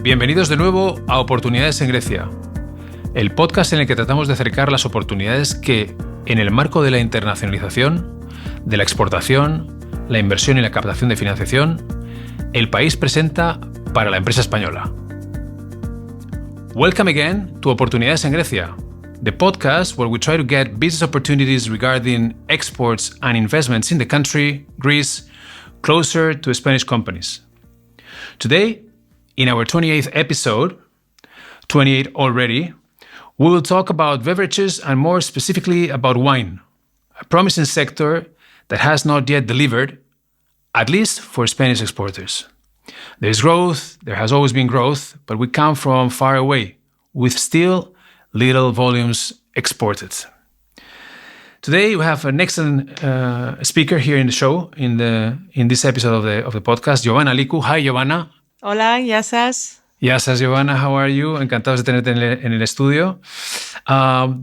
Bienvenidos de nuevo a Oportunidades en Grecia, el podcast en el que tratamos de acercar las oportunidades que, en el marco de la internacionalización, de la exportación, la inversión y la captación de financiación, el país presenta para la empresa española. Welcome again to Oportunidades en Grecia, the podcast where we try to get business opportunities regarding exports and investments in the country, Greece, closer to Spanish companies. Today, in our 28th episode, 28 already, we will talk about beverages and more specifically about wine, a promising sector that has not yet delivered, at least for Spanish exporters. There is growth, there has always been growth, but we come from far away, with still little volumes exported. Today we have an excellent speaker here in the show, in this episode of the podcast, Giovanna Lykou. Hi, Giovanna. Hola, Yassas. Yassas, Giovanna, how are you? Encantados de tenerte en el estudio.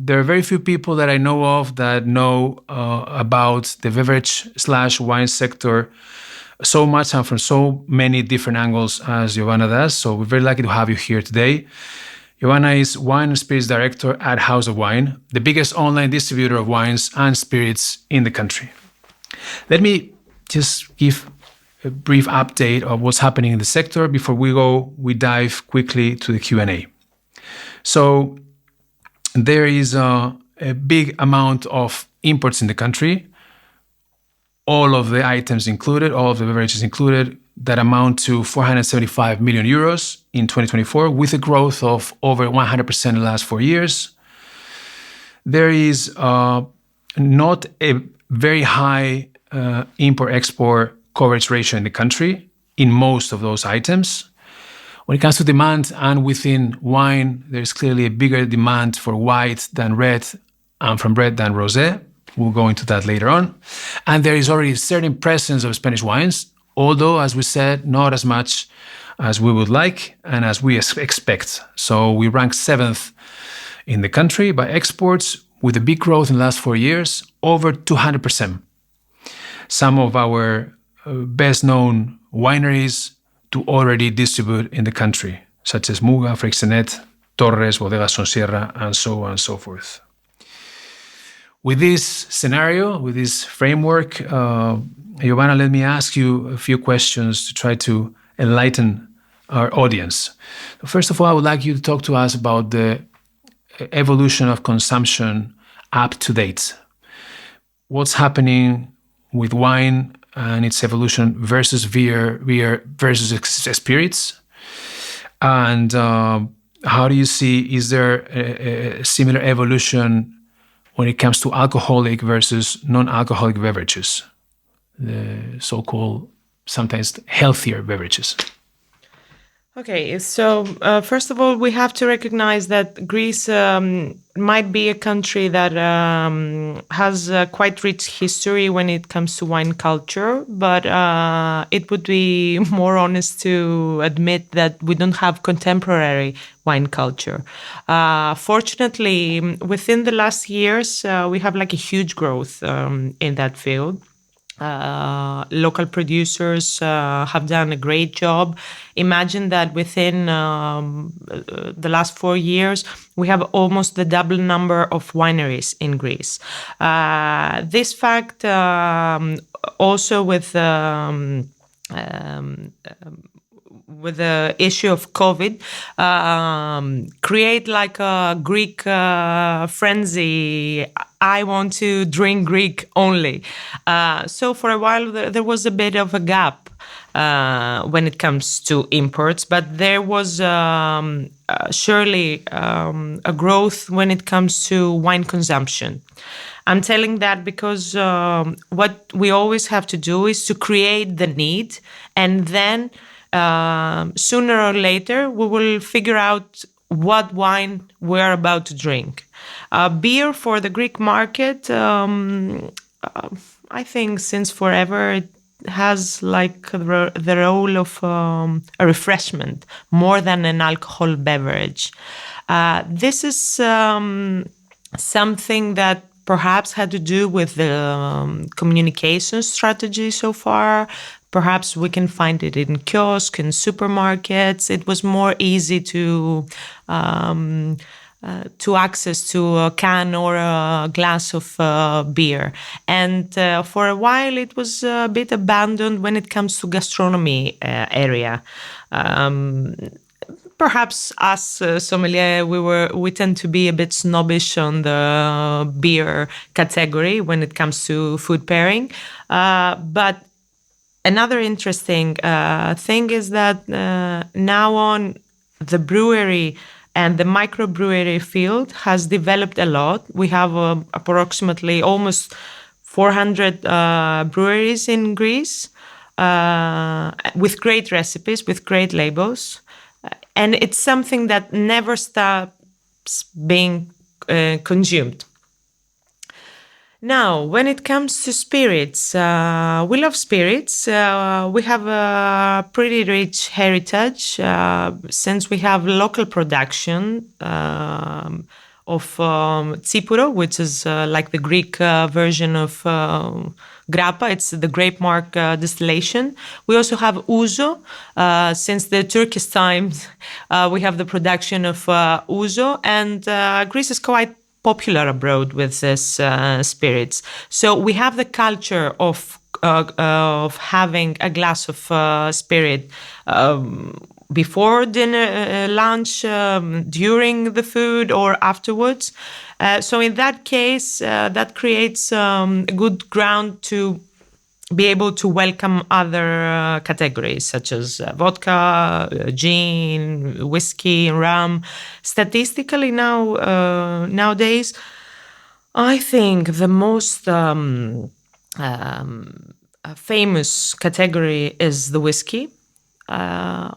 There are very few people that I know of that know about the beverage/wine sector so much and from so many different angles as Giovanna does. So we're very lucky to have you here today. Giovanna is Wine and Spirits Director at House of Wine, the biggest online distributor of wines and spirits in the country. Let me just give a brief update of what's happening in the sector before we dive quickly to the Q&A. So there is a big amount of imports in the country, all of the items included, all of the beverages included, that amount to 475 million euros in 2024, with a growth of over 100% in the last 4 years. There is not a very high import-export coverage ratio in the country in most of those items. When it comes to demand and within wine, there's clearly a bigger demand for white than red and from red than rosé. We'll go into that later on. And there is already a certain presence of Spanish wines, although, as we said, not as much as we would like and as we expect. So we rank 7th in the country by exports, with a big growth in the last 4 years, over 200%. Some of our best-known wineries to already distribute in the country, such as Muga, Freixenet, Torres, Bodegas Sonsierra, and so on and so forth. With this scenario, with this framework, Giovanna, let me ask you a few questions to try to enlighten our audience. First of all, I would like you to talk to us about the evolution of consumption up to date. What's happening with wine and its evolution versus beer versus spirits? And how do you see, is there a similar evolution when it comes to alcoholic versus non-alcoholic beverages, the so-called sometimes healthier beverages? Okay, so first of all, we have to recognize that Greece might be a country that has a quite rich history when it comes to wine culture, but it would be more honest to admit that we don't have contemporary wine culture. Fortunately, within the last years, we have like a huge growth in that field. Local producers have done a great job. Imagine that within the last 4 years, we have almost the double number of wineries in Greece. This fact also with the issue of COVID, create like a Greek frenzy. I want to drink Greek only. So for a while, there was a bit of a gap when it comes to imports, but there was surely a growth when it comes to wine consumption. I'm telling that because what we always have to do is to create the need, and then sooner or later, we will figure out what wine we're about to drink. Beer for the Greek market, I think since forever, it has like the role of a refreshment more than an alcohol beverage. This is something that perhaps had to do with the communication strategy so far, Perhaps we can find it in kiosks, in supermarkets. It was more easy to access to a can or a glass of beer. And for a while, it was a bit abandoned when it comes to gastronomy area. Perhaps us sommelier, we tend to be a bit snobbish on the beer category when it comes to food pairing. But another interesting thing is that now on the brewery and the microbrewery field has developed a lot. We have approximately almost 400 breweries in Greece with great recipes, with great labels. And it's something that never stops being consumed. Now, when it comes to spirits, we love spirits. We have a pretty rich heritage since we have local production of tsipuro, which is like the Greek version of grappa. It's the grape mark distillation. We also have ouzo. Since the Turkish times, we have the production of ouzo, and Greece is quite popular abroad with this spirits. So we have the culture of having a glass of spirit before dinner, lunch, during the food, or afterwards. So in that case, that creates a good ground to be able to welcome other categories such as vodka, gin, whiskey, rum. Statistically, nowadays, I think the most famous category is the whiskey.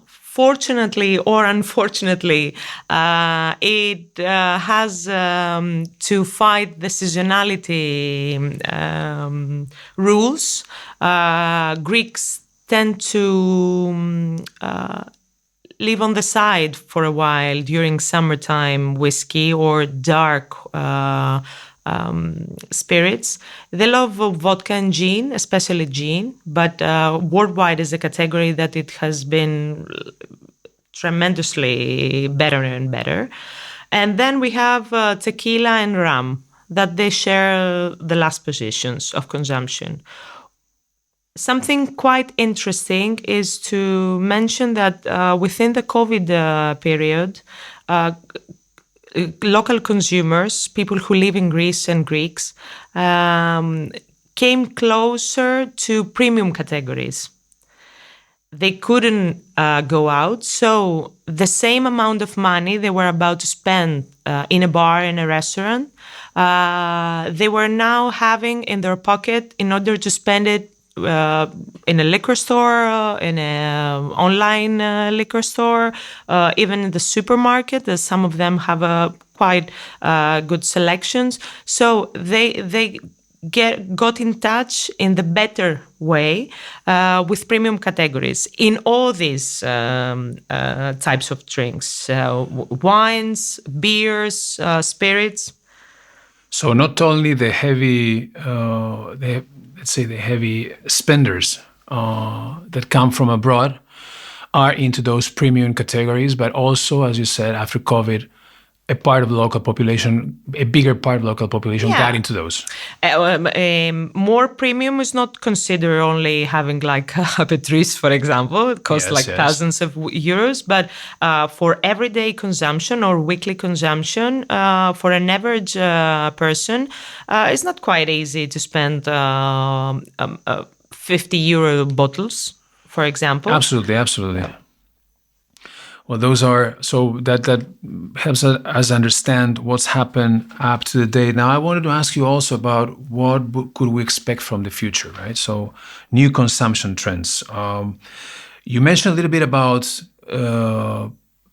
Fortunately or unfortunately, it has to fight the seasonality rules. Greeks tend to live on the side for a while during summertime whiskey or dark spirits. They love vodka and gin, especially gin, but worldwide is a category that it has been tremendously better and better. And then we have tequila and rum, that they share the last positions of consumption. Something quite interesting is to mention that within the COVID period, local consumers, people who live in Greece and Greeks, came closer to premium categories. They couldn't go out, so the same amount of money they were about to spend in a bar, in a restaurant, they were now having in their pocket in order to spend it in a liquor store, in an online liquor store, even in the supermarket. Some of them have quite good selections. So they got in touch in the better way with premium categories in all these types of drinks, wines, beers, spirits. So not only the heavy, let's say the heavy spenders that come from abroad are into those premium categories, but also, as you said, after COVID, a part of the local population, a bigger part of the local population got into those. More premium is not considered only having like a Patrice, for example. It costs thousands of euros. But for everyday consumption or weekly consumption, for an average person, it's not quite easy to spend 50 euro bottles, for example. Absolutely. Yeah. Well, those are, so that helps us understand what's happened up to the date. Now, I wanted to ask you also about what could we expect from the future, right? So, new consumption trends. You mentioned a little bit about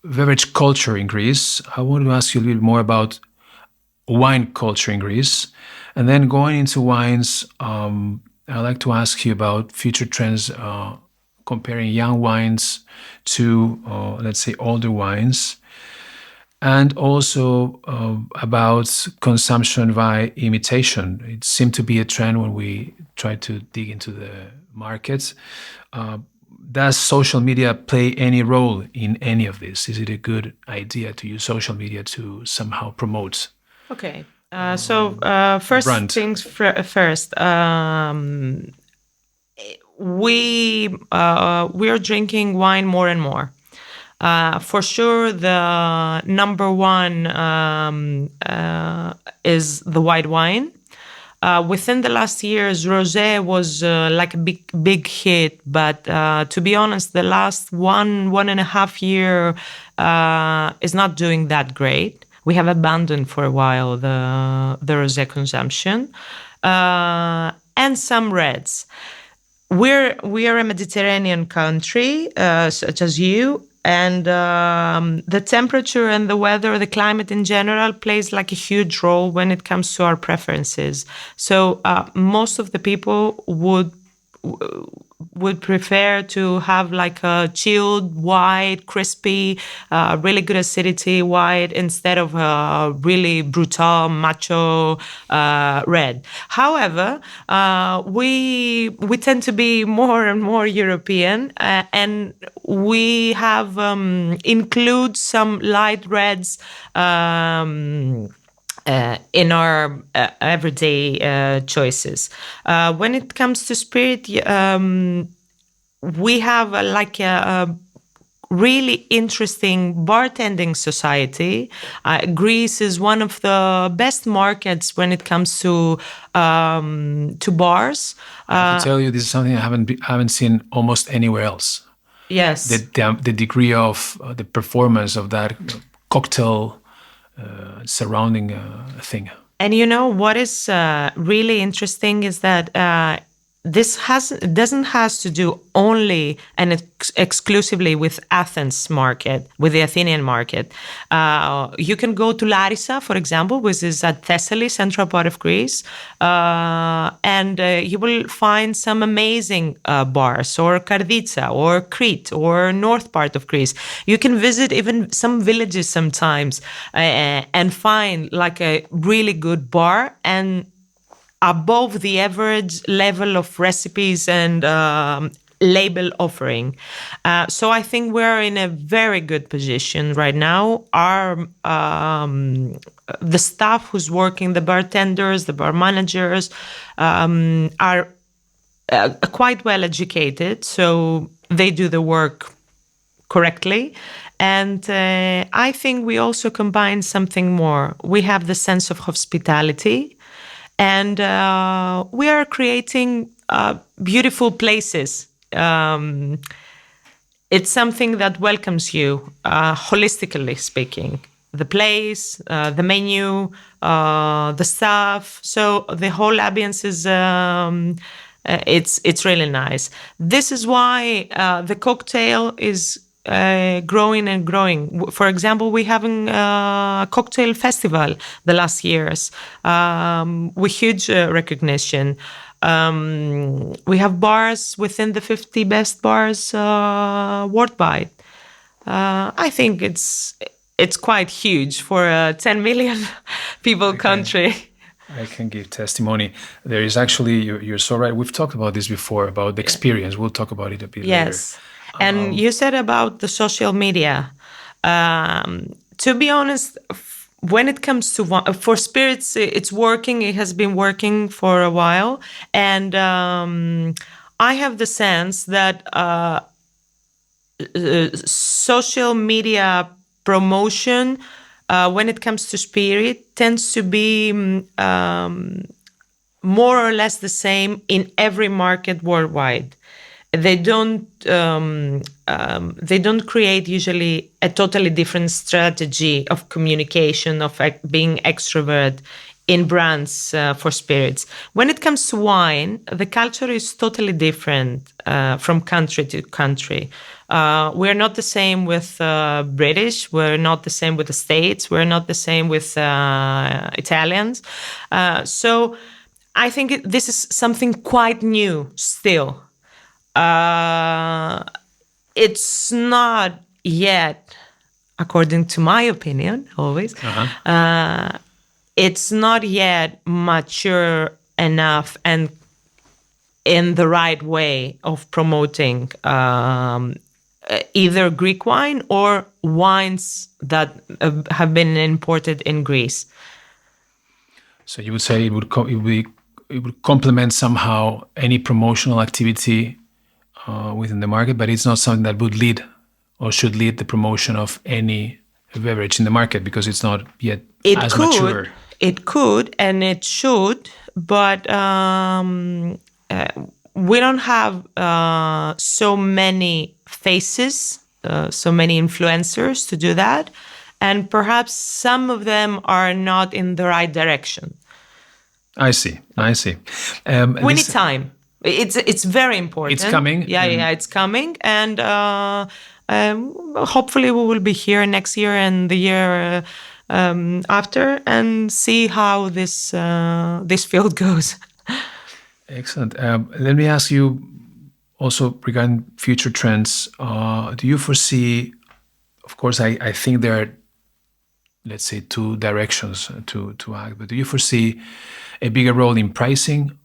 beverage culture in Greece. I wanted to ask you a little bit more about wine culture in Greece. And then going into wines, I'd like to ask you about future trends comparing young wines to, let's say, older wines, and also about consumption by imitation. It seemed to be a trend when we try to dig into the markets. Does social media play any role in any of this? Is it a good idea to use social media to somehow promote? Okay. First brand. things first. We are drinking wine more and more. For sure, the number one is the white wine. Within the last years, rosé was like a big hit, but to be honest, the last 1.5 year is not doing that great. We have abandoned for a while the rosé consumption and some reds. We are a Mediterranean country, such as you, and the temperature and the weather, the climate in general, plays like a huge role when it comes to our preferences. So most of the people would prefer to have like a chilled, white, crispy, really good acidity white instead of a really brutal, macho red. However, we tend to be more and more European, and we have include some light reds in our everyday choices. When it comes to spirit, we have a really interesting bartending society. Greece is one of the best markets when it comes to bars. I have to tell you, this is something I haven't seen almost anywhere else. Yes. The degree of the performance of that cocktail surrounding thing. And you know what is really interesting is that this doesn't has to do only and exclusively with Athens market, with the Athenian market. You can go to Larissa, for example, which is at Thessaly, central part of Greece, and you will find some amazing bars, or Karditsa, or Crete, or north part of Greece. You can visit even some villages sometimes and find like a really good bar and above the average level of recipes and label offering. So I think we're in a very good position right now. Our the staff who's working, the bartenders, the bar managers, are quite well educated, so they do the work correctly. And I think we also combine something more. We have the sense of hospitality. And we are creating beautiful places. It's something that welcomes you, holistically speaking. The place, the menu, the staff. So the whole ambience is it's really nice. This is why the cocktail is growing and growing. For example, we having a cocktail festival the last years with huge recognition. We have bars within the 50 best bars worldwide. I think it's quite huge for a 10 million people country. I can give testimony. There is actually, you're so right. We've talked about this before, about the experience. We'll talk about it a bit later. Yes. And you said about the social media. To be honest, when it comes to for spirits, it's working. It has been working for a while. And I have the sense that social media promotion, when it comes to spirit, tends to be more or less the same in every market worldwide. They don't create usually a totally different strategy of communication, of being extrovert in brands for spirits. When it comes to wine, the culture is totally different from country to country. We're not the same with British. We're not the same with the States. We're not the same with Italians. So I think this is something quite new still. It's not yet, according to my opinion, always, it's not yet mature enough and in the right way of promoting either Greek wine or wines that have been imported in Greece. So you would say it would complement somehow any promotional activity within the market, but it's not something that would lead or should lead the promotion of any beverage in the market because it's not yet as mature. It could and it should, but we don't have so many faces, so many influencers to do that. And perhaps some of them are not in the right direction. I see. We need time. It's very important. It's coming. It's coming. And hopefully we will be here next year and the year after and see how this field goes. Excellent. Let me ask you also regarding future trends. Do you foresee, of course, I think there are, let's say, two directions to act, but do you foresee a bigger role in pricing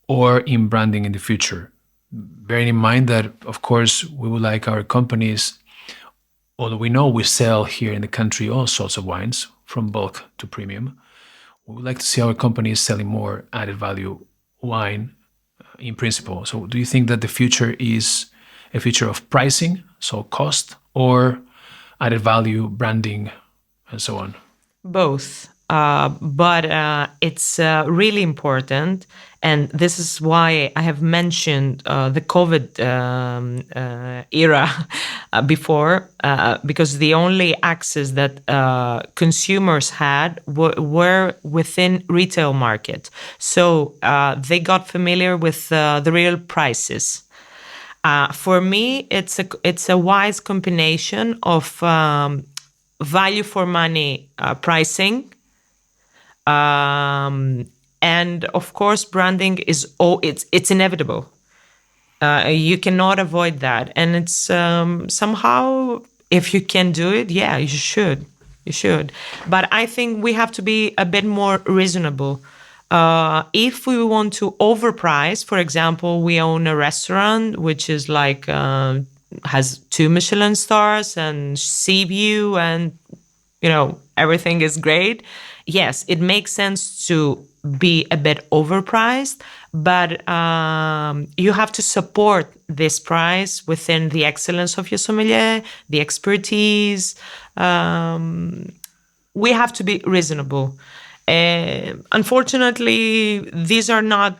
or in branding in the future? Bearing in mind that, of course, we would like our companies, although we know we sell here in the country all sorts of wines, from bulk to premium, we would like to see our companies selling more added value wine in principle. So do you think that the future is a future of pricing, so cost, or added value, branding, and so on? Both. But it's really important. And this is why I have mentioned the COVID era before, because the only access that consumers had were within retail market. So they got familiar with the real prices. For me, it's a wise combination of value for money pricing, and of course, branding is it's inevitable. You cannot avoid that, and it's somehow, if you can do it, yeah, you should. You should. But I think we have to be a bit more reasonable. If we want to overprice, for example, we own a restaurant which is like has 2 Michelin stars and sea view, and everything is great. Yes, it makes sense to be a bit overpriced, but you have to support this price within the excellence of your sommelier, the expertise. We have to be reasonable. Unfortunately, these are not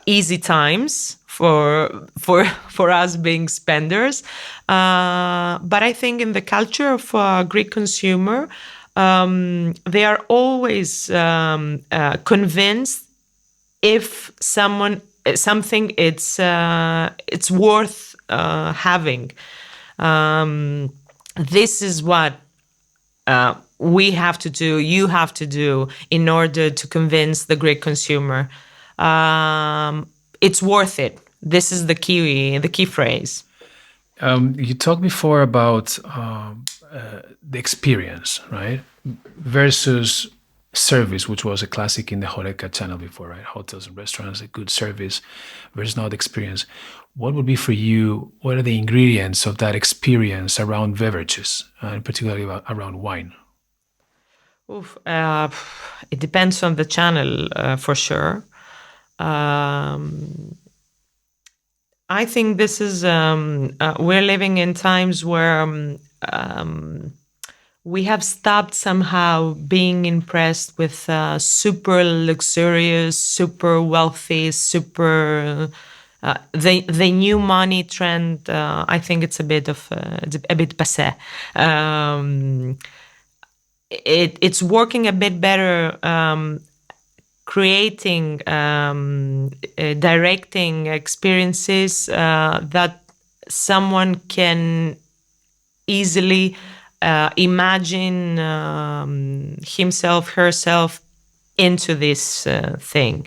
easy times for us being spenders. But I think in the culture of Greek consumer, they are always convinced if something it's worth having. This is what we have to do, you have to do in order to convince the Greek consumer. It's worth it. This is the key phrase. You talked before about the experience, right? Versus service, which was a classic in the Horeca channel before, right? Hotels and restaurants, a good service versus not experience. What would be for you, what are the ingredients of that experience around beverages, and particularly around wine? It depends on the channel, for sure. I think this is we're living in times where we have stopped somehow being impressed with super luxurious, super wealthy, super the new money trend. I think it's a bit passé. It's working a bit better. Creating, directing experiences that someone can easily imagine himself, herself into this thing.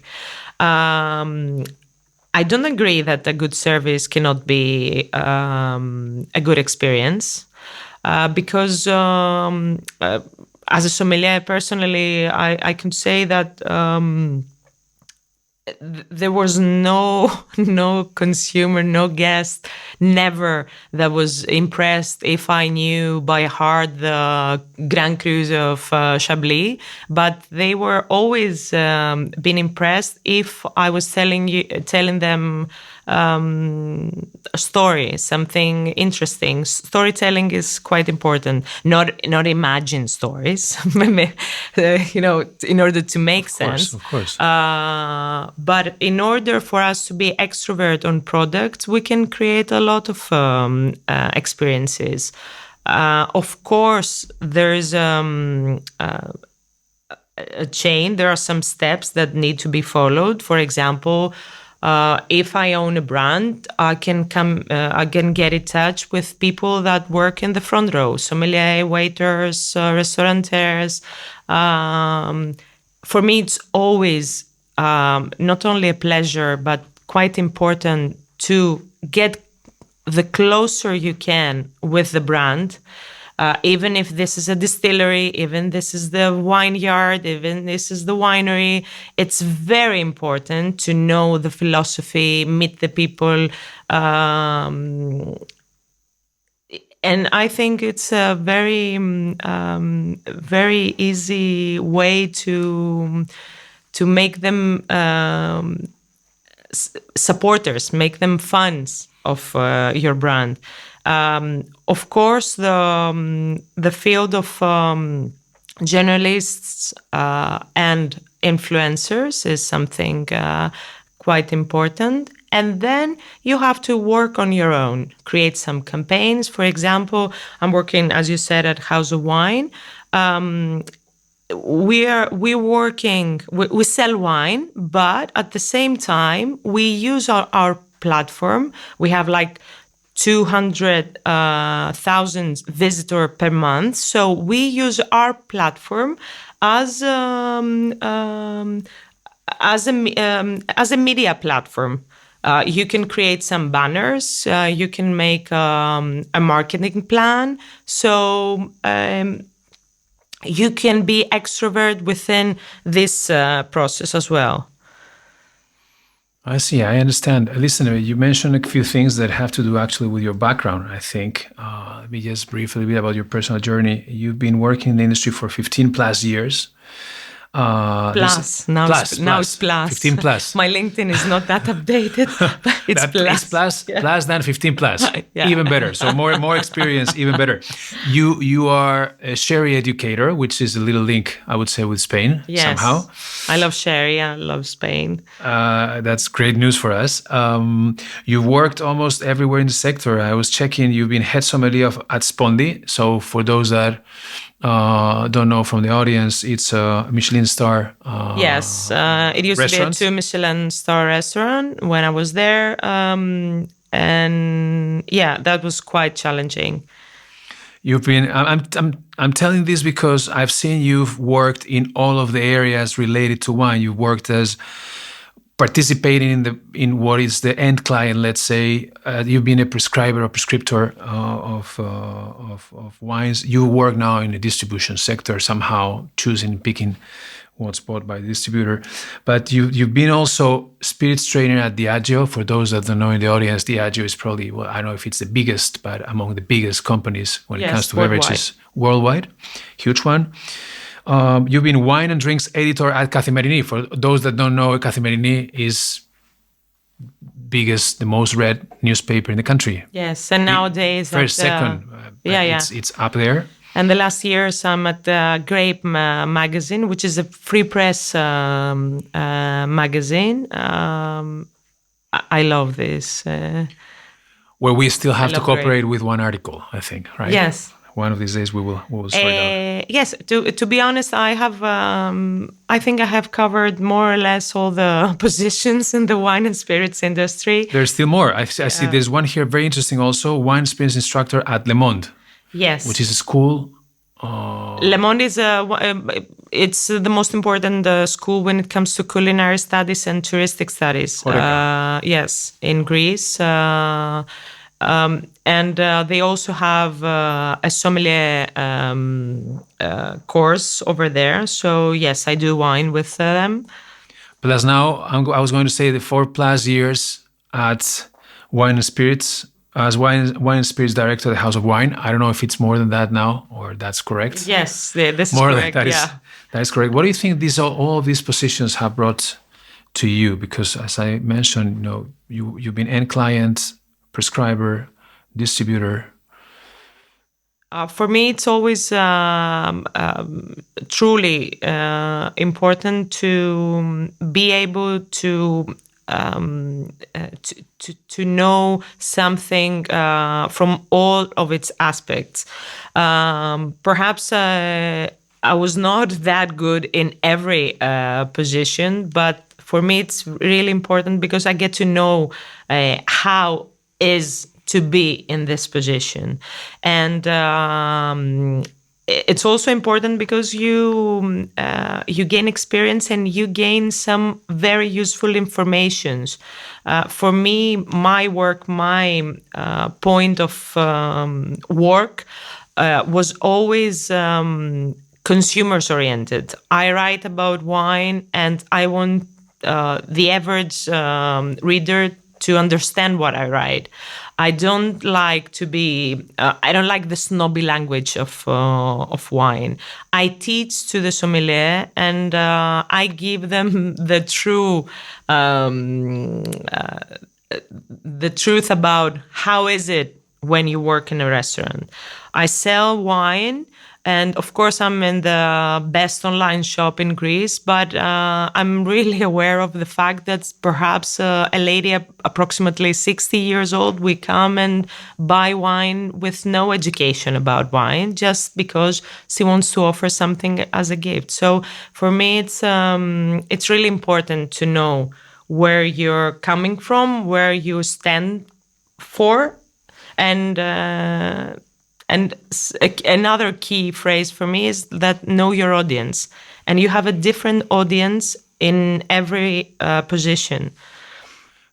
I don't agree that a good service cannot be a good experience because as a sommelier, personally, I can say that there was no no consumer, no guest, never that was impressed if I knew by heart the Grand Cru of Chablis, but they were always been impressed if I was telling them a story, something interesting. Storytelling is quite important. Not imagine stories, in order to make sense. Of course. But in order for us to be extrovert on products, we can create a lot of experiences. Of course, there's a chain. There are some steps that need to be followed. For example, if I own a brand, I can get in touch with people that work in the front row, sommelier, waiters, restaurateurs. For me, it's always not only a pleasure, but quite important to get the closer you can with the brand. Even if this is a distillery, even this is the vineyard, even this is the winery, it's very important to know the philosophy, meet the people. And I think it's a very, very easy way to make them supporters, make them fans of your brand. Of course, the field of journalists and influencers is something quite important. And then you have to work on your own, create some campaigns. For example, I'm working, as you said, at House of Wine. We sell wine, but at the same time, we use our platform. We have like 200,000 visitors per month. So we use our platform as a media platform. You can create some banners. You can make a marketing plan. So you can be extrovert within this process as well. I see. I understand. Listen, you mentioned a few things that have to do actually with your background, I think. Let me just brief a little bit about your personal journey. You've been working in the industry for 15 plus years. Plus. Now it's plus. 15 plus. My LinkedIn is not that updated, but it's plus. It's plus, Yeah. plus than 15 plus. Yeah. Even better. So more experience, even better. You are a sherry educator, which is a little link, I would say, with Spain somehow. I love sherry. I love Spain. That's great news for us. You've worked almost everywhere in the sector. I was checking, you've been head sommelier at Spondi. So for those that don't know from the audience, it's a Michelin star Yes, it used restaurant. to be a 2 Michelin star restaurant when I was there. And yeah, that was quite challenging. You've been. I'm telling this because I've seen you've worked in all of the areas related to wine. You've worked as participating in what is the end client. Let's say you've been a prescriber or prescriptor of wines. You work now in the distribution sector, somehow picking what's bought by the distributor. But you've been also spirits trainer at Diageo. For those that don't know in the audience, Diageo is probably, well, I don't know if it's the biggest, but among the biggest companies when it comes to beverages worldwide. Huge one. You've been wine and drinks editor at Caffè. For those that don't know, Caffè is the most read newspaper in the country. Yes, and nowadays first, second, it's up there. And the last years, I'm at Grape magazine, which is a free press magazine. I love this. Where we still have to cooperate with one article, I think, right? Yes. One of these days we will sort it out. Yes. To be honest, I think I have covered more or less all the positions in the wine and spirits industry. There's still more. I see. There's one here very interesting also. Wine spirits instructor at Le Monde. Yes. Which is a school. Le Monde is it's the most important school when it comes to culinary studies and touristic studies. Yes, in Greece. And they also have a sommelier course over there. So yes, I do wine with them. Plus now, I was going to say the 4+ years at Wine and Spirits as wine and spirits director at the House of Wine. I don't know if it's more than that now, or that's correct. Yes, this is More correct. than that Yeah. that is correct. What do you think all of these positions have brought to you? Because as I mentioned, you've been end client, prescriber, distributor. For me, it's always truly important to be able to know something from all of its aspects. Perhaps I was not that good in every position, but for me, it's really important because I get to know how is to be in this position. And it's also important because you gain experience and you gain some very useful informations. For me, my work, my point of work was always consumers oriented. I write about wine and I want the average reader to understand what I write. I don't like to be. I don't like the snobby language of wine. I teach to the sommelier, and I give them the truth about how is it when you work in a restaurant. I sell wine. And of course, I'm in the best online shop in Greece, but I'm really aware of the fact that perhaps a lady approximately 60 years old, we come and buy wine with no education about wine, just because she wants to offer something as a gift. So for me, it's really important to know where you're coming from, where you stand for, and another key phrase for me is that know your audience. And you have a different audience in every position.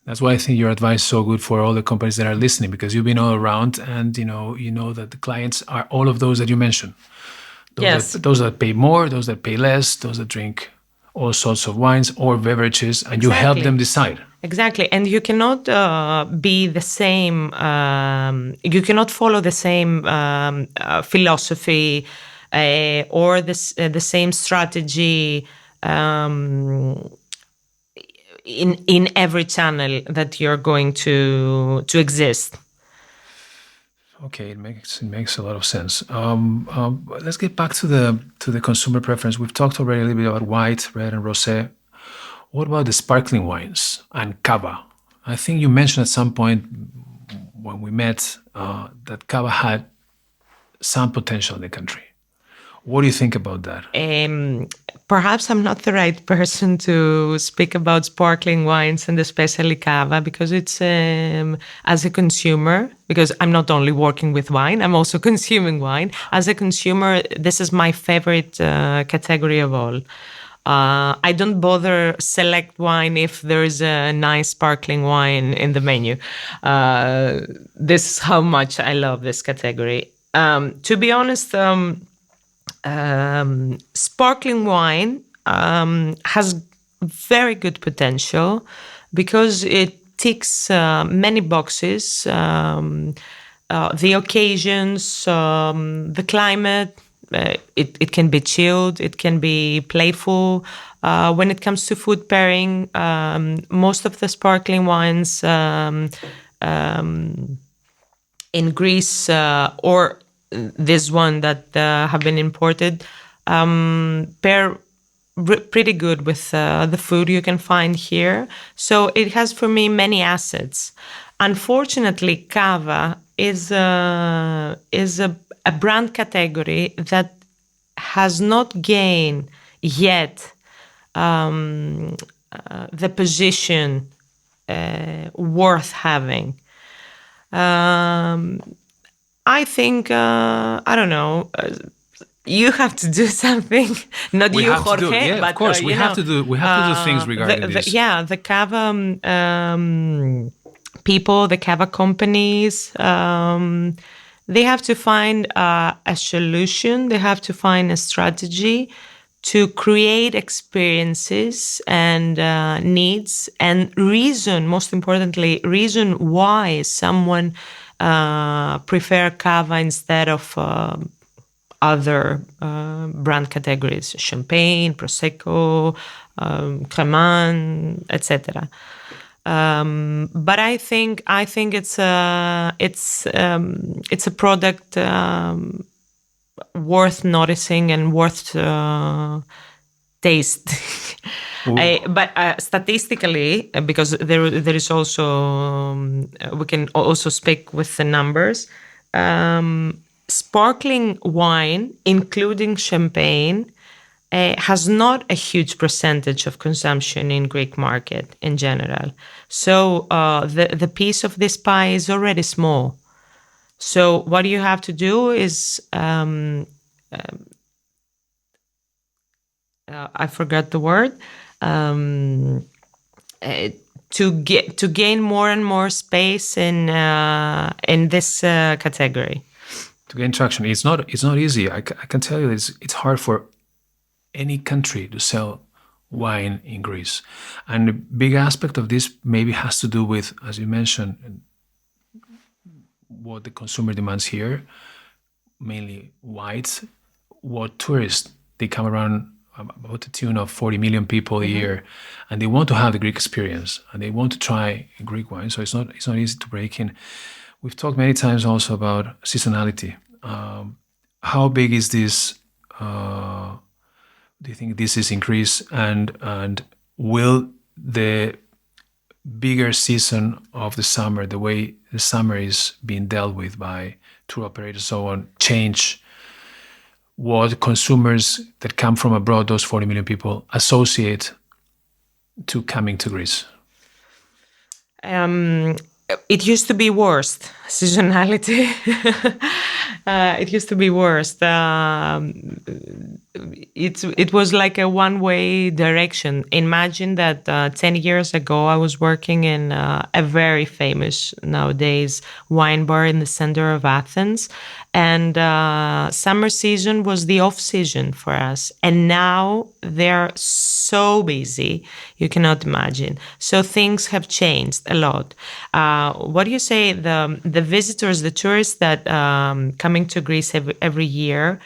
That's why I think your advice is so good for all the companies that are listening, because you've been all around and you know that the clients are all of those that you mentioned. Those that pay more, those that pay less, those that drink all sorts of wines or beverages, and you help them decide. Exactly. And you cannot be the same, you cannot follow the same philosophy or the same strategy in every channel that you're going to exist. Okay, it makes a lot of sense. Let's get back to the consumer preference. We've talked already a little bit about white, red, and rosé. What about the sparkling wines and cava? I think you mentioned at some point when we met that cava had some potential in the country. What do you think about that? Perhaps I'm not the right person to speak about sparkling wines and especially cava, because it's as a consumer, because I'm not only working with wine, I'm also consuming wine. As a consumer, this is my favorite category of all. I don't bother select wine if there's a nice sparkling wine in the menu. This is how much I love this category. To be honest, sparkling wine has very good potential because it ticks many boxes. The occasions, the climate, it can be chilled, it can be playful. When it comes to food pairing, most of the sparkling wines in Greece or this one that have been imported pair pretty good with the food you can find here. So it has for me many assets. Unfortunately, cava is a brand category that has not gained yet the position worth having. I think, I don't know, you have to do something. Not you, Jorge, but of course, we have to do things regarding this. The cava people, the cava companies, they have to find a solution. They have to find a strategy to create experiences and needs and reason, most importantly, reason why someone prefer cava instead of other brand categories, champagne, prosecco, cremant, etc. But I think it's a product worth noticing and worth taste. But statistically, because there is also we can also speak with the numbers. Sparkling wine, including champagne, has not a huge percentage of consumption in Greek market in general. So the piece of this pie is already small. So what you have to do is I forgot the word. To gain more and more space in this category. To gain traction, it's not easy. I can tell you, it's hard for any country to sell wine in Greece, and a big aspect of this maybe has to do with, as you mentioned, what the consumer demands here, mainly whites. What tourists, they come around about the tune of 40 million people a year, and they want to have the Greek experience and they want to try Greek wine. So it's not easy to break in. We've talked many times also about seasonality. How big is this? Do you think this is increased, and will the bigger season of the summer, the way the summer is being dealt with by tour operators, so on, change what consumers that come from abroad, those 40 million people, associate to coming to Greece? It used to be worst, seasonality. It used to be worst. It was like a one-way direction. Imagine that 10 years ago, I was working in a very famous nowadays wine bar in the center of Athens. And summer season was the off season for us. And now they're so busy, you cannot imagine. So things have changed a lot. What do you say? The visitors, the tourists that coming to Greece every year,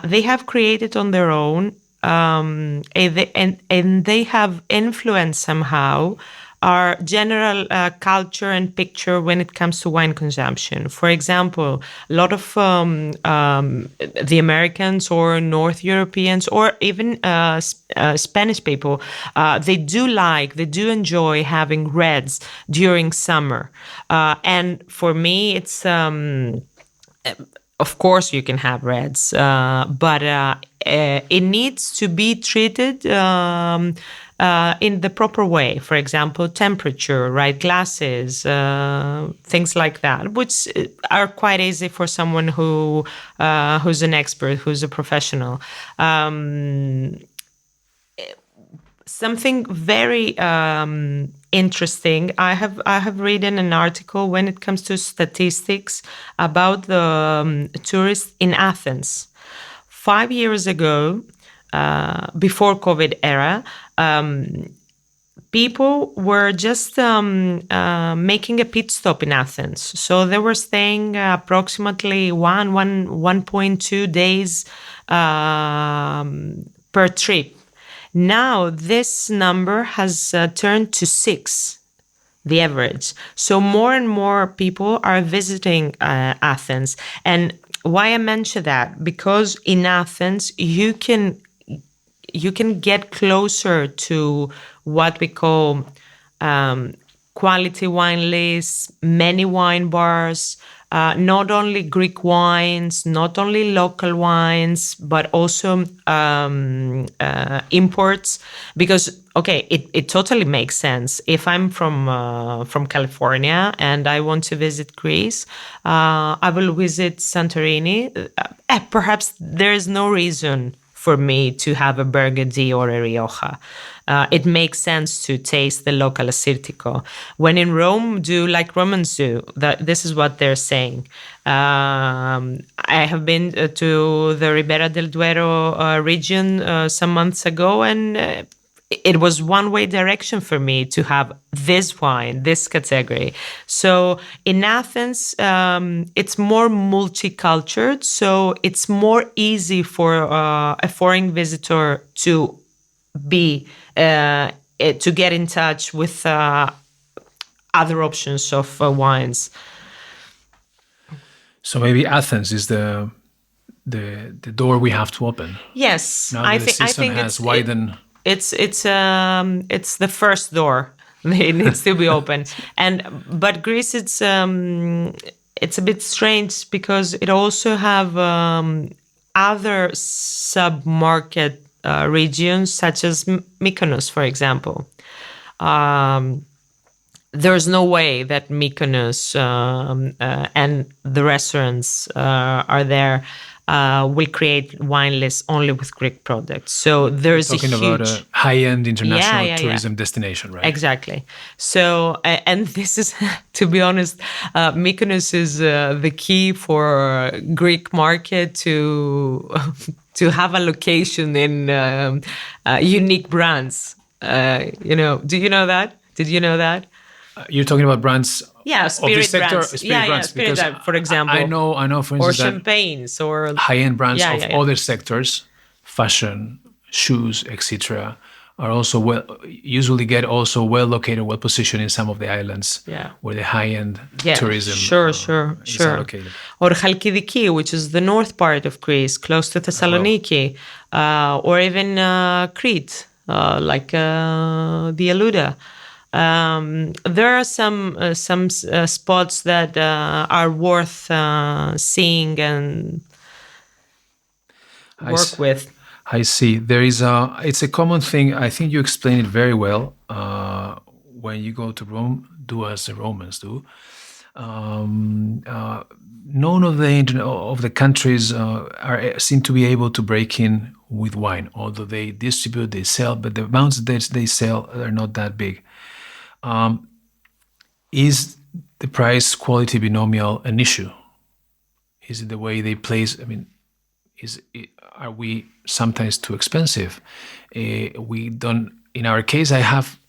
they have created on their own, and they have influenced somehow our general culture and picture when it comes to wine consumption. For example, a lot of the Americans or North Europeans or even Spanish people, they do enjoy having reds during summer. And for me, it's... of course, you can have reds, but it needs to be treated in the proper way. For example, temperature, right glasses, things like that, which are quite easy for someone who's an expert, who's a professional. Something very interesting. I have written an article when it comes to statistics about the tourists in Athens. 5 years ago, before COVID era, people were just making a pit stop in Athens. So they were staying approximately 1.2 days per trip. Now this number has turned to 6, the average. So more and more people are visiting Athens. And why I mention that? Because in Athens, you can get closer to what we call quality wine lists, many wine bars, not only Greek wines, not only local wines, but also imports. Because, okay, it totally makes sense. If I'm from California and I want to visit Greece, I will visit Santorini. Perhaps there is no reason for me to have a Burgundy or a Rioja. It makes sense to taste the local Assyrtiko. When in Rome, do like Romans do. This is what they're saying. I have been to the Ribera del Duero region some months ago, and it was one-way direction for me to have this wine, this category. So in Athens, it's more multicultural, so it's more easy for a foreign visitor to be to get in touch with other options of wines. So maybe Athens is the door we have to open. Yes, Now I that the think season has widened. It's the first door. It needs to be open. But Greece, it's a bit strange because it also have other sub-market regions such as Mykonos, for example. There's no way that Mykonos and the restaurants are there will create wine lists only with Greek products. So there's Talking about a high-end international tourism destination, right? Exactly. So, and this is, to be honest, Mykonos is the key for Greek market to have a location in unique brands. Do you know that? Did you know that? You're talking about brands spirit of this sector, brands. spirit brands, Spirit because for example. I know, for instance, or champagnes or high-end brands of other sectors, fashion, shoes, etc., are also usually get also well located, well positioned in some of the islands where the high-end tourism is allocated. Or Chalkidiki, which is the north part of Greece, close to Thessaloniki, or even Crete, like the Aluda. There are some spots that are worth seeing and work with. I see. It's a common thing. I think you explained it very well. When you go to Rome, do as the Romans do. None of the countries seem to be able to break in with wine, although they distribute, they sell, but the amounts that they sell are not that big. Is the price quality binomial an issue? Is it the way they place? I mean, are we sometimes too expensive? We don't. In our case, I have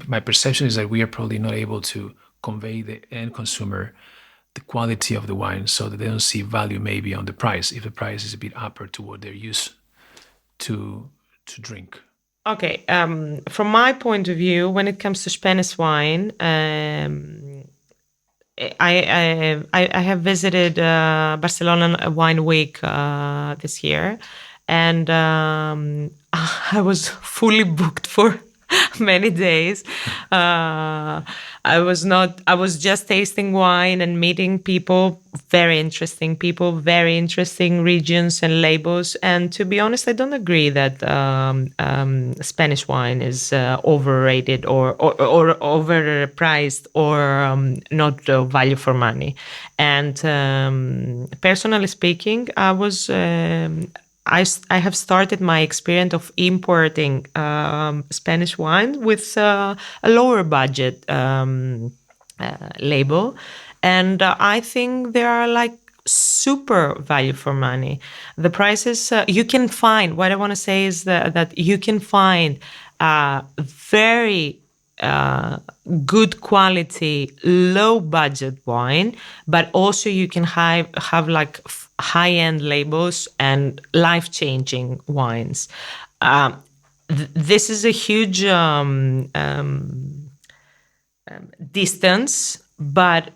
my perception is that we are probably not able to convey the end consumer the quality of the wine, so that they don't see value maybe on the price if the price is a bit upper to what they're used to drink. Okay, from my point of view, when it comes to Spanish wine, I have visited Barcelona Wine Week this year, and I was fully booked for many days. I was just tasting wine and meeting people, very interesting regions and labels. And to be honest, I don't agree that Spanish wine is overrated or overpriced or not value for money. And personally speaking, I have started my experience of importing Spanish wine with a lower budget label. And I think they are like super value for money. The prices, you can find, what I want to say is that you can find very good quality, low budget wine, but also you can have like high-end labels and life-changing wines. This is a huge distance, but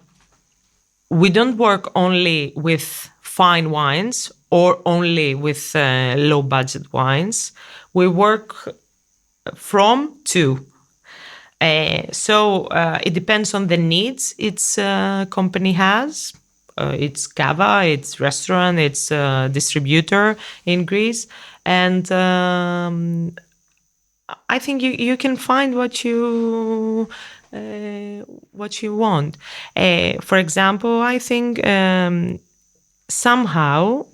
we don't work only with fine wines or only with low-budget wines. We work from to. So it depends on the needs its company has. It's cava, it's restaurant, it's distributor in Greece, and I think you can find what you want. For example, I think somehow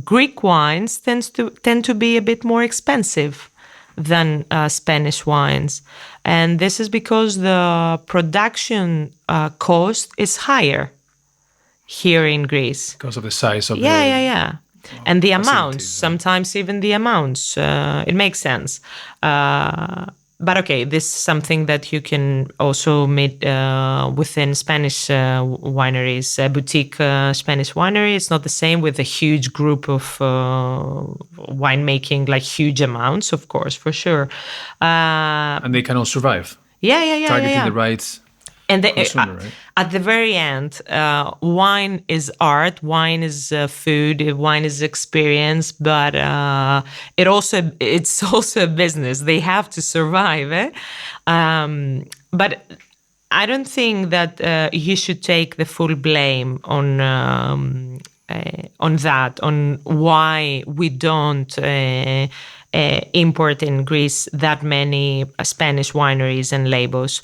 Greek wines tend to be a bit more expensive than Spanish wines. And this is because the production cost is higher here in Greece. Because of the size of Yeah. And the amounts, facilities, sometimes even the amounts, it makes sense. But okay, this is something that you can also meet within Spanish wineries. Boutique Spanish winery, it's not the same with a huge group of winemaking, like huge amounts, of course, for sure. and they can all survive. Yeah. Targeting the right And consumer, right? at the very end, wine is art, wine is food, wine is experience, but it's also a business. They have to survive. But I don't think that you should take the full blame on that, on why we don't import in Greece that many Spanish wineries and labels.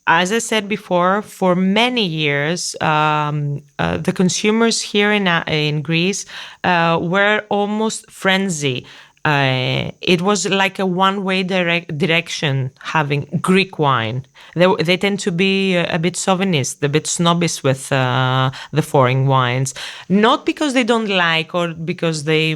As I said before, for many years, the consumers here in Greece were almost frenzy. It was like a one-way direction having Greek wine. They tend to be a bit chauvinist, a bit snobbish with the foreign wines. Not because they don't like or because they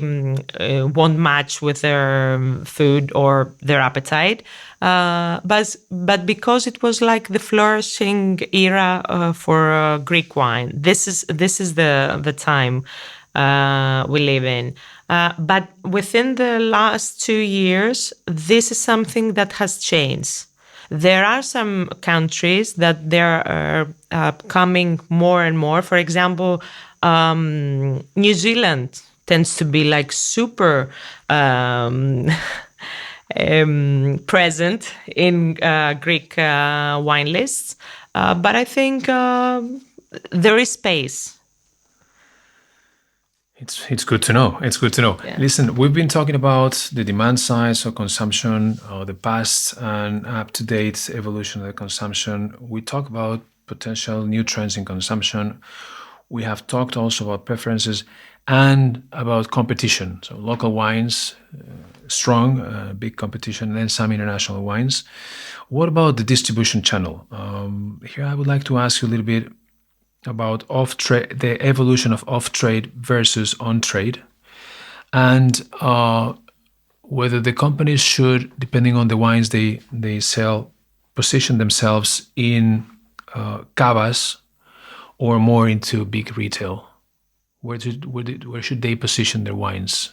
won't match with their food or their appetite, but because it was like the flourishing era for Greek wine. This is the time we live in. But within the last 2 years, this is something that has changed. There are some countries that there are coming more and more. For example, New Zealand tends to be like super present in Greek wine lists. But I think there is space. It's good to know. It's good to know. Yeah. Listen, we've been talking about the demand side of consumption, the past and up-to-date evolution of the consumption. We talk about potential new trends in consumption. We have talked also about preferences and about competition. So local wines, strong, big competition, and then some international wines. What about the distribution channel? Here I would like to ask you a little bit about off-trade, the evolution of off-trade versus on-trade, and whether the companies should, depending on the wines they sell, position themselves in cavas or more into big retail. Where should they position their wines?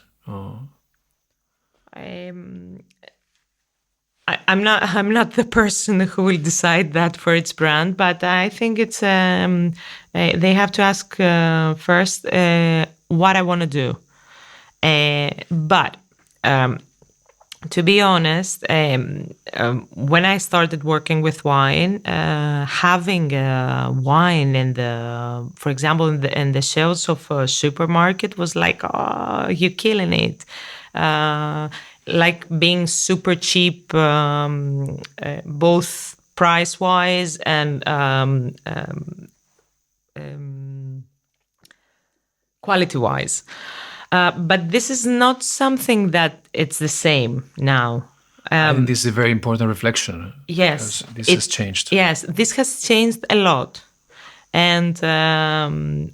I'm not the person who will decide that for its brand, but I think it's they have to ask first what I want to do. But to be honest, when I started working with wine, having wine for example, in the shelves of a supermarket was like, oh, you're killing it. Like being super cheap, both price-wise and quality-wise. But this is not something that it's the same now. I think this is a very important reflection. Yes, this has changed. Yes, this has changed a lot. And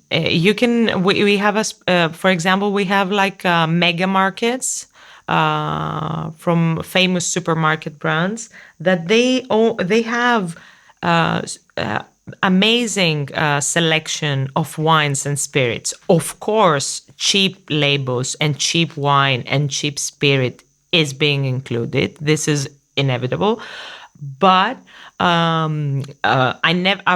you can. We have for example, we have like mega markets from famous supermarket brands that they have amazing selection of wines and spirits. Of course, cheap labels and cheap wine and cheap spirit is being included. This is inevitable. But I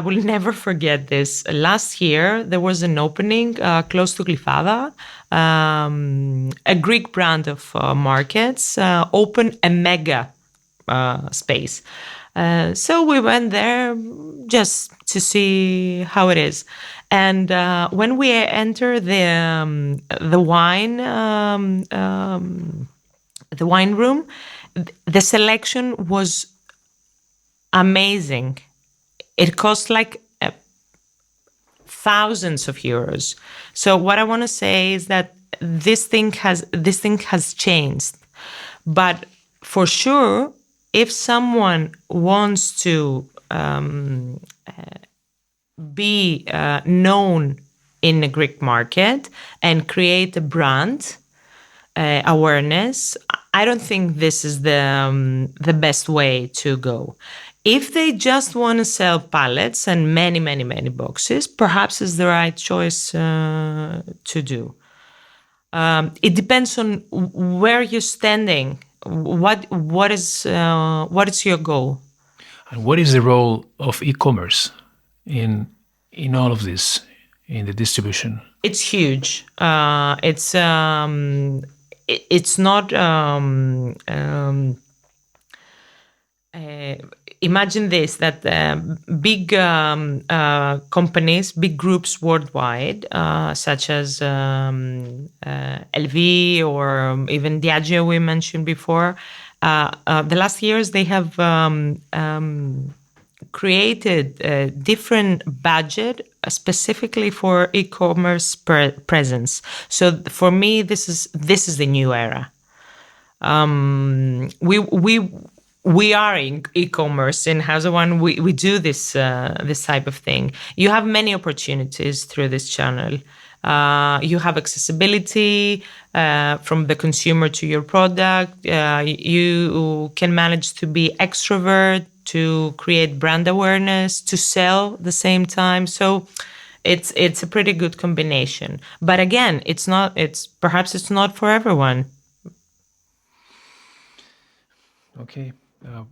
will never forget this. Last year, there was an opening close to Glyfada. A Greek brand of markets opened a mega space. So we went there just to see how it is. And when we enter the wine room, the selection was amazing. It cost like thousands of euros. So what I want to say is that this thing has changed. But for sure, if someone wants to be known in the Greek market and create a brand awareness, I don't think this is the best way to go. If they just want to sell pallets and many, many, many boxes, perhaps it's the right choice to do. It depends on where you're standing. What is your goal? And what is the role of e-commerce in all of this, in the distribution? It's huge. It's not. Imagine this: that big companies, big groups worldwide, such as LV or even Diageo, we mentioned before. The last years, they have created a different budget specifically for e-commerce presence. So for me, this is the new era. We are in e-commerce in House of One. We do this type of thing. You have many opportunities through this channel. You have accessibility from the consumer to your product. You can manage to be extrovert, to create brand awareness, to sell at the same time. So it's a pretty good combination. But again, perhaps it's not for everyone. Okay.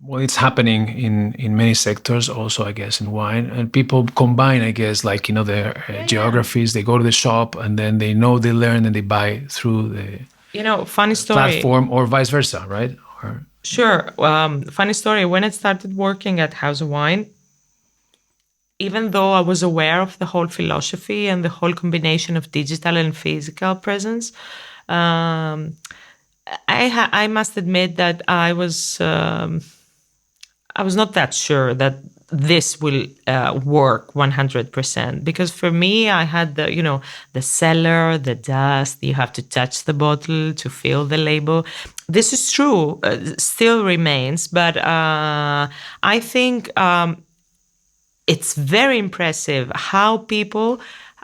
Well, it's happening in many sectors also, I guess, in wine. And people combine, I guess, like, their geographies. They go to the shop and then they learn and they buy through the funny story. platform, or vice versa, right? Sure. Funny story. When I started working at House of Wine, even though I was aware of the whole philosophy and the whole combination of digital and physical presence, I must admit that I was not that sure that this will work 100%, because for me, I had the cellar, the dust. You have to touch the bottle to feel the label. This is true, still remains, but I think it's very impressive how people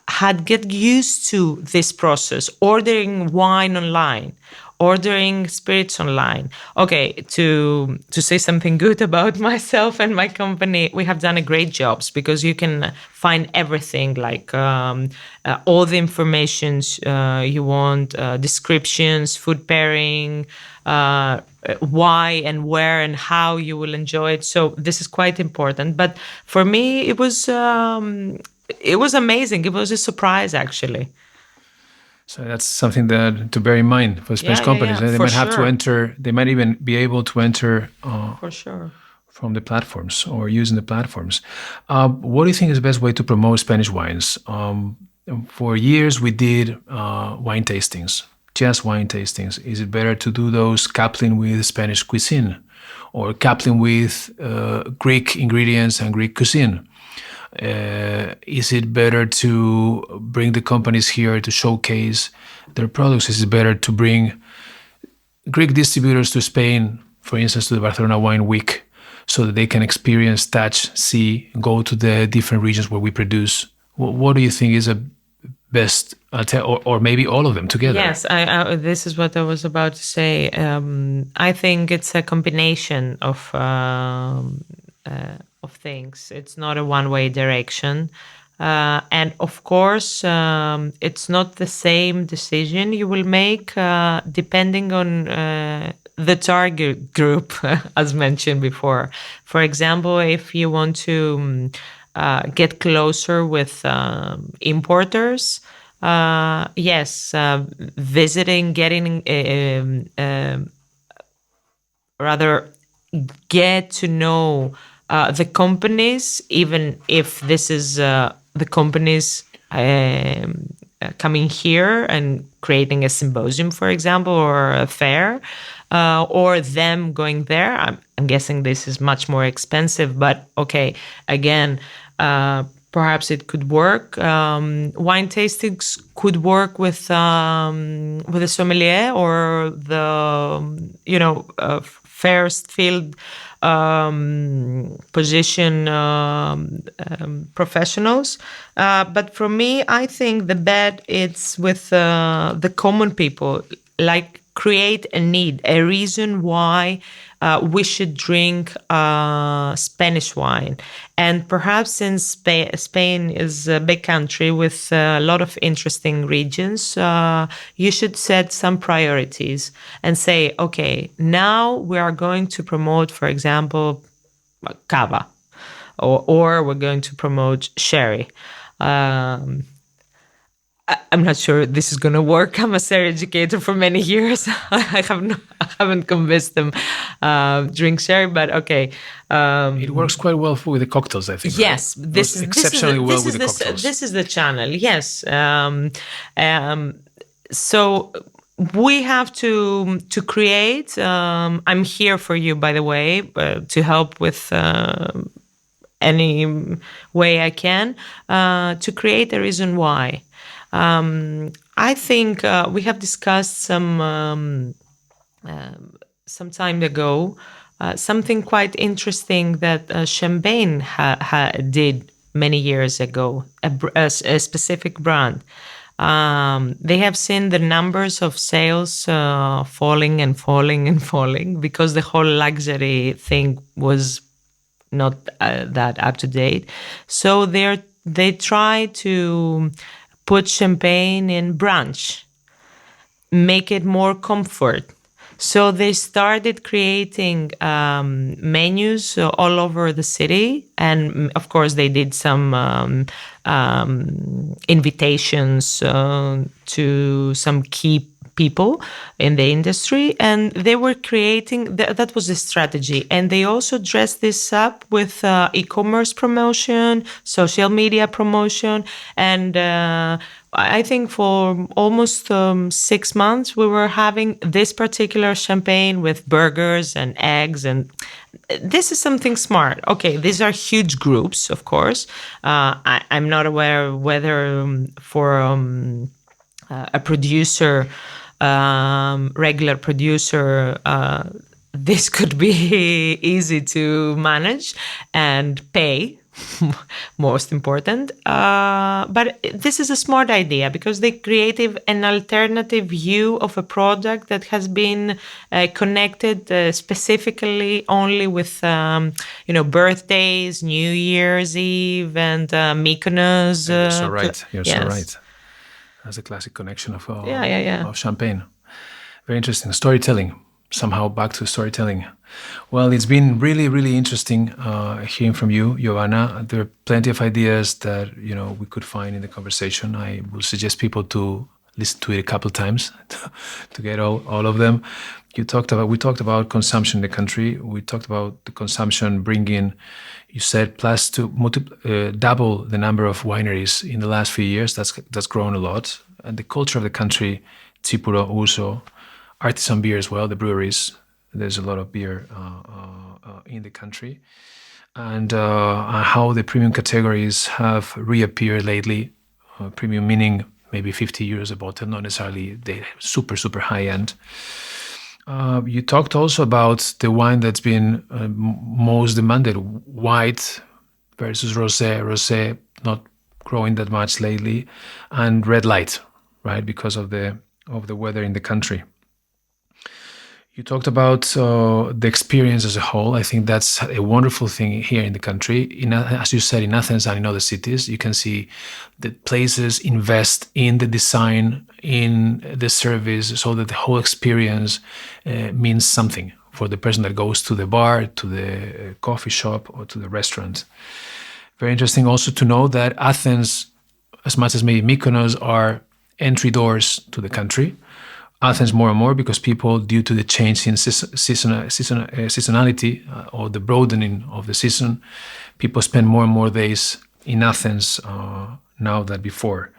had get used to this process, ordering wine online, ordering spirits online. Okay, to say something good about myself and my company, we have done a great job, because you can find everything, like all the informations you want, descriptions, food pairing, why and where and how you will enjoy it. So this is quite important. But for me, it was amazing. It was a surprise, actually. So that's something to bear in mind for Spanish companies. They might have to enter. They might even be able to enter for sure from the platforms or using the platforms. What do you think is the best way to promote Spanish wines? For years, we did wine tastings, just wine tastings. Is it better to do those coupling with Spanish cuisine, or coupling with Greek ingredients and Greek cuisine? Is it better to bring the companies here to showcase their products? Is it better to bring Greek distributors to Spain, for instance, to the Barcelona Wine Week, so that they can experience, touch, see, go to the different regions where we produce? What do you think is a best, or maybe all of them together? Yes, this is what I was about to say. I think it's a combination of things. It's not a one-way direction. And of course, it's not the same decision you will make depending on the target group, as mentioned before. For example, if you want to get closer with importers, yes, visiting, getting, rather get to know the companies, even if this is the companies coming here and creating a symposium, for example, or a fair, or them going there. I'm guessing this is much more expensive, but okay, again, perhaps it could work. Wine tastings could work with a sommelier or the first field position professionals. But for me, I think the bet it's with the common people, like create a need, a reason why we should drink Spanish wine. And perhaps since Spain is a big country with a lot of interesting regions, you should set some priorities and say, okay, now we are going to promote, for example, cava, or we're going to promote sherry. I'm not sure this is going to work. I'm a sherry educator for many years. I haven't convinced them drink sherry, but okay. It works quite well with the cocktails, I think. Yes, right? Exceptionally well with the cocktails. This is the channel. Yes. So we have to create. I'm here for you, by the way, to help with any way I can to create a reason why. I think we have discussed some time ago something quite interesting that Champagne did many years ago, a specific brand. They have seen the numbers of sales falling and falling and falling because the whole luxury thing was not that up to date. So they try to put champagne in brunch, make it more comfort. So they started creating menus all over the city. And of course, they did some invitations to some key people in the industry. And they were creating, that was the strategy. And they also dressed this up with e-commerce promotion, social media promotion. And I think for almost 6 months, we were having this particular champagne with burgers and eggs. And this is something smart. Okay, these are huge groups, of course. I'm not aware whether for a producer, regular producer, this could be easy to manage and pay. Most important. But this is a smart idea because they created an alternative view of a product that has been connected specifically only with, birthdays, New Year's Eve, and Mykonos. You're so right. You're yes. so right. That's a classic connection of champagne. Very interesting. Storytelling. Somehow back to storytelling. Well, it's been really, really interesting hearing from you, Giovanna. There are plenty of ideas that we could find in the conversation. I will suggest people to listen to it a couple of times to get all of them. We talked about consumption in the country. We talked about the consumption bringing, you said, plus to double the number of wineries in the last few years. That's grown a lot. And the culture of the country, Tsipuro, Uso, artisan beer as well, the breweries. There's a lot of beer in the country. And how the premium categories have reappeared lately. Premium meaning maybe 50 euros a bottle, not necessarily the super, super high end. You talked also about the wine that's been most demanded, white versus rosé. Rosé not growing that much lately, and red light, right, because of the weather in the country. You talked about the experience as a whole. I think that's a wonderful thing here in the country. As you said, in Athens and in other cities, you can see that places invest in the design, in the service, so that the whole experience means something for the person that goes to the bar, to the coffee shop, or to the restaurant. Very interesting also to know that Athens, as much as maybe Mykonos, are entry doors to the country. Athens more and more because people, due to the change in seasonality or the broadening of the season, people spend more and more days in Athens now than before.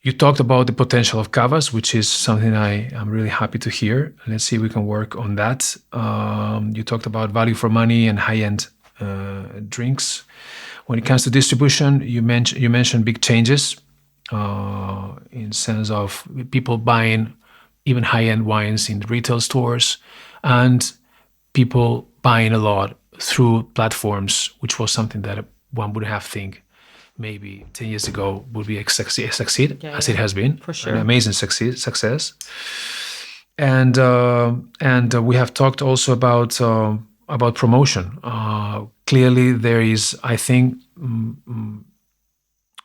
You talked about the potential of cavas, which is something I am really happy to hear. Let's see if we can work on that. You talked about value for money and high-end drinks. When it comes to distribution, you mentioned big changes in sense of people buying even high-end wines in retail stores and people buying a lot through platforms, which was something that one would have think maybe 10 years ago would be a succeed as it has been. For sure. An amazing success. And we have talked also about promotion. Clearly, there is, I think,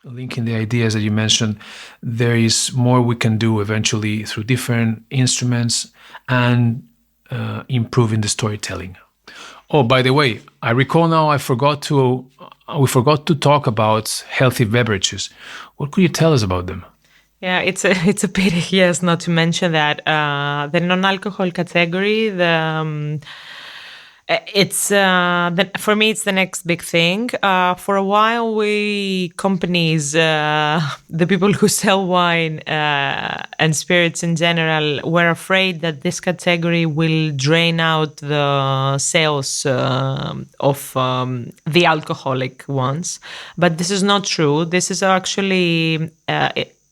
linking the ideas that you mentioned, there is more we can do eventually through different instruments and improving the storytelling. Oh, by the way, I recall now we forgot to talk about healthy beverages. What could you tell us about them? Yeah, it's a pity, yes, not to mention that the non-alcohol category. For me, it's the next big thing. For a while, companies, the people who sell wine and spirits in general, were afraid that this category will drain out the sales of the alcoholic ones. But this is not true. This is actually,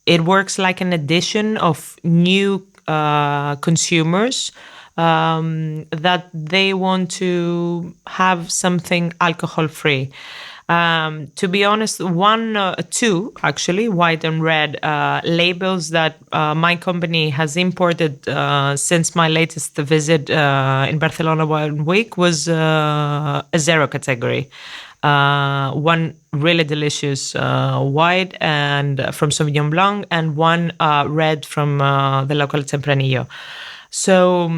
it works like an addition of new consumers that they want to have something alcohol-free. To be honest, two actually, white and red labels that my company has imported since my latest visit in Barcelona 1 week was a zero category. One really delicious white and from Sauvignon Blanc, and one red from the local Tempranillo. So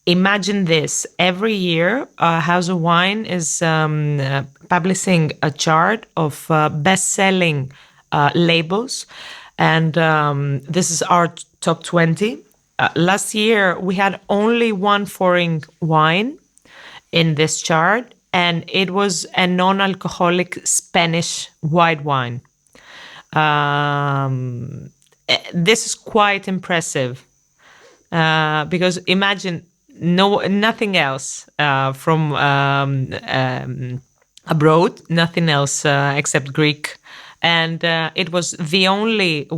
imagine this. Every year, House of Wine is publishing a chart of best-selling labels. And this is our top 20. Last year, we had only one foreign wine in this chart, and it was a non-alcoholic Spanish white wine. This is quite impressive. Because imagine nothing else from abroad, nothing else except Greek. And it was the only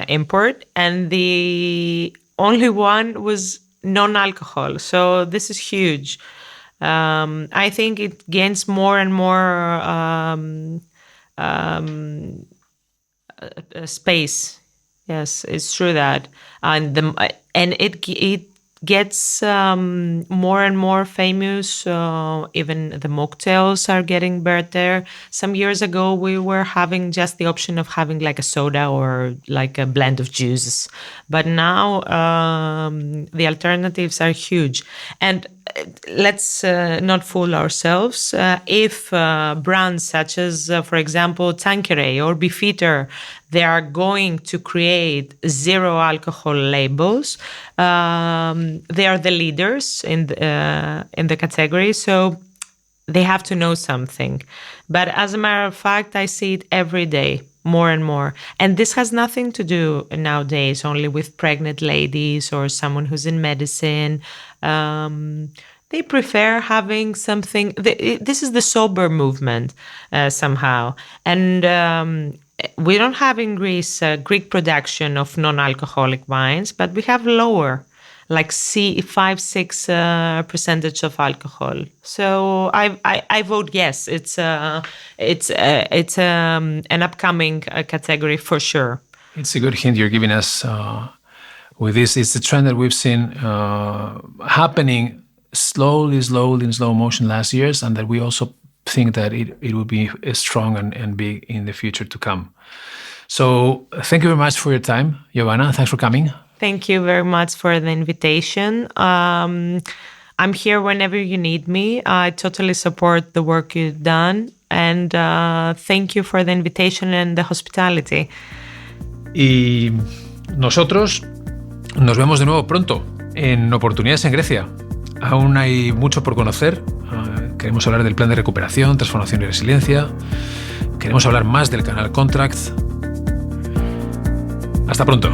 import, and the only one was non-alcohol. So this is huge. I think it gains more and more space. Yes, it's true that, and it gets more and more famous. Even the mocktails are getting better. Some years ago, we were having just the option of having like a soda or like a blend of juices, but now the alternatives are huge. And let's not fool ourselves. If brands such as, for example, Tanqueray or Beefeater, they are going to create zero alcohol labels, they are the leaders in the category, so they have to know something. But as a matter of fact, I see it every day, more and more. And this has nothing to do nowadays only with pregnant ladies or someone who's in medicine. They prefer having something. This is the sober movement somehow. And we don't have in Greece Greek production of non-alcoholic wines, but we have lower, like 5-6% of alcohol. So I vote yes. It's an upcoming category for sure. It's a good hint you're giving us with this. It's a trend that we've seen happening slowly in slow motion last years, and that we also think that it will be strong and big in the future to come. So thank you very much for your time, Giovanna. Thanks for coming. Thank you very much for the invitation. I'm here whenever you need me. I totally support the work you've done, and thank you for the invitation and the hospitality. Y nosotros nos vemos de nuevo pronto en Oportunidades en Grecia. Aún hay mucho por conocer. Queremos hablar del plan de recuperación, transformación y resiliencia. Queremos hablar más del canal Contract. Hasta pronto.